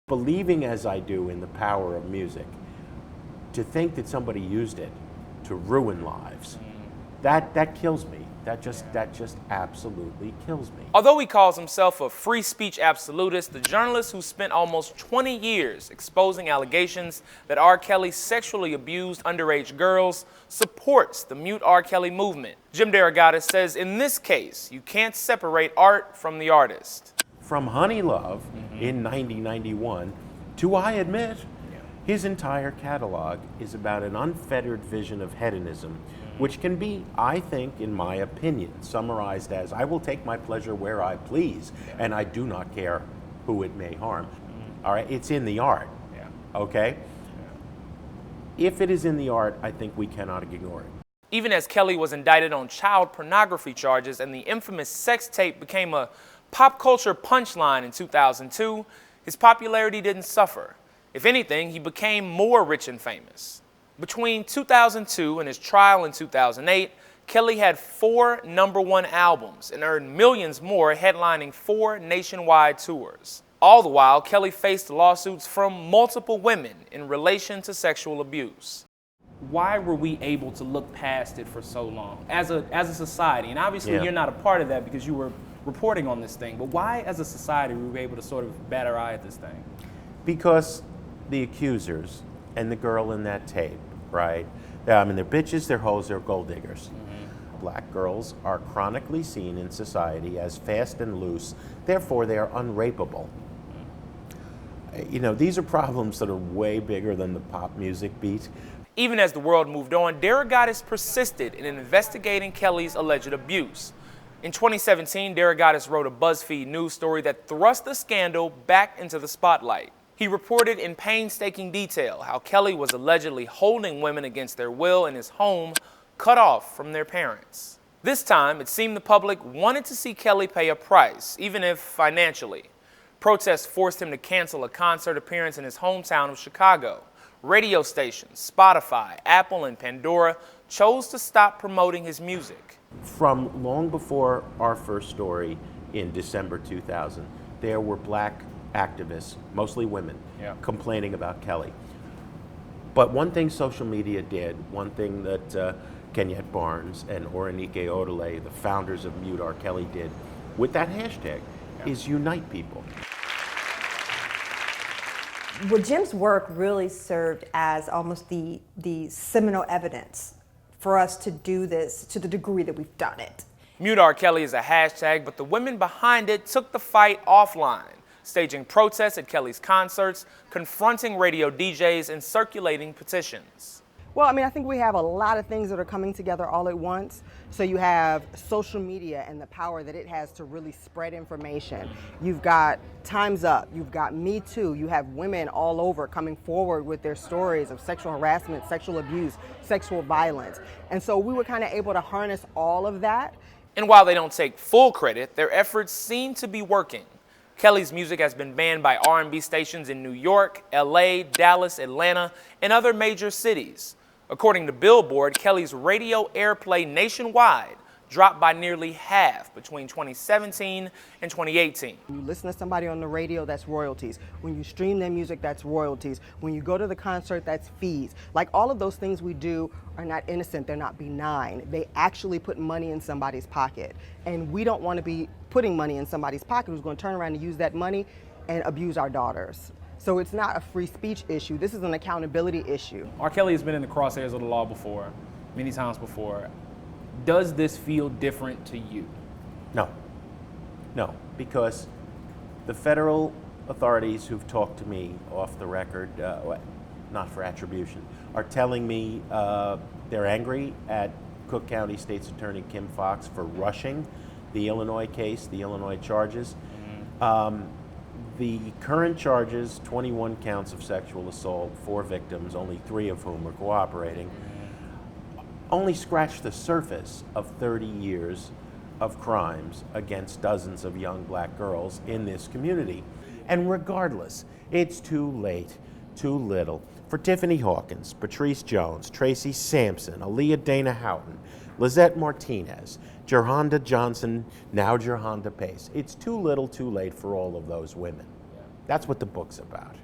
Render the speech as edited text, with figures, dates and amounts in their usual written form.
Believing as I do in the power of music, to think that somebody used it to ruin lives, that kills me. That just absolutely kills me. Although he calls himself a free speech absolutist, the journalist who spent almost 20 years exposing allegations that R. Kelly sexually abused underage girls supports the Mute R. Kelly movement. Jim DeRogatis says in this case, you can't separate art from the artist. From Honey Love in 1991 to I Admit, his entire catalog is about an unfettered vision of hedonism, which can be, I think, in my opinion, summarized as, I will take my pleasure where I please, and I do not care who it may harm. All right, it's in the art, okay? If it is in the art, I think we cannot ignore it. Even as Kelly was indicted on child pornography charges and the infamous sex tape became a pop culture punchline in 2002, his popularity didn't suffer. If anything, he became more rich and famous. Between 2002 and his trial in 2008, Kelly had 4 #1 albums and earned millions more headlining 4 nationwide tours. All the while, Kelly faced lawsuits from multiple women in relation to sexual abuse. Why were we able to look past it for so long as a society? And obviously you're not a part of that because you were reporting on this thing, but why as a society were we able to sort of bat our eye at this thing? Because the accusers and the girl in that tape, right? I mean, they're bitches, they're hoes, they're gold diggers. Black girls are chronically seen in society as fast and loose, therefore they are unrapeable. You know, these are problems that are way bigger than the pop music beat. Even as the world moved on, DeRogatis persisted in investigating Kelly's alleged abuse. In 2017, DeRogatis wrote a BuzzFeed news story that thrust the scandal back into the spotlight. He reported in painstaking detail how Kelly was allegedly holding women against their will in his home, cut off from their parents. This time, it seemed the public wanted to see Kelly pay a price, even if financially. Protests forced him to cancel a concert appearance in his hometown of Chicago. Radio stations, Spotify, Apple, and Pandora chose to stop promoting his music. From long before our first story in December 2000, there were black activists, mostly women, complaining about Kelly. But one thing social media did, one thing that Kenyette Barnes and Orenike Odele, the founders of Mute R. Kelly, did with that hashtag is unite people. Well, Jim's work really served as almost the seminal evidence for us to do this to the degree that we've done it. Mute R. Kelly is a hashtag, but the women behind it took the fight offline, staging protests at Kelly's concerts, confronting radio DJs, and circulating petitions. Well, I mean, I think we have a lot of things that are coming together all at once. So you have social media and the power that it has to really spread information. You've got Time's Up, you've got Me Too, you have women all over coming forward with their stories of sexual harassment, sexual abuse, sexual violence. And so we were kind of able to harness all of that. And while they don't take full credit, their efforts seem to be working. Kelly's music has been banned by R&B stations in New York, LA, Dallas, Atlanta, and other major cities. According to Billboard, Kelly's radio airplay nationwide dropped by nearly half between 2017 and 2018. When you listen to somebody on the radio, that's royalties. When you stream their music, that's royalties. When you go to the concert, that's fees. Like, all of those things we do are not innocent, they're not benign. They actually put money in somebody's pocket. And we don't want to be putting money in somebody's pocket who's going to turn around and use that money and abuse our daughters. So it's not a free speech issue, this is an accountability issue. R. Kelly has been in the crosshairs of the law before, many times before. Does this feel different to you? No, because the federal authorities who've talked to me off the record, not for attribution, are telling me they're angry at Cook County State's Attorney Kim Foxx for rushing the Illinois case, the Illinois charges. The current charges, 21 counts of sexual assault, 4 victims, only 3 of whom are cooperating, only scratch the surface of 30 years of crimes against dozens of young black girls in this community. And regardless, it's too late, too little for Tiffany Hawkins, Patrice Jones, Tracy Sampson, Aaliyah Dana Houghton, Lizette Martinez, Jerhonda Johnson, now Jerhonda Pace. It's too little, too late for all of those women. That's what the book's about.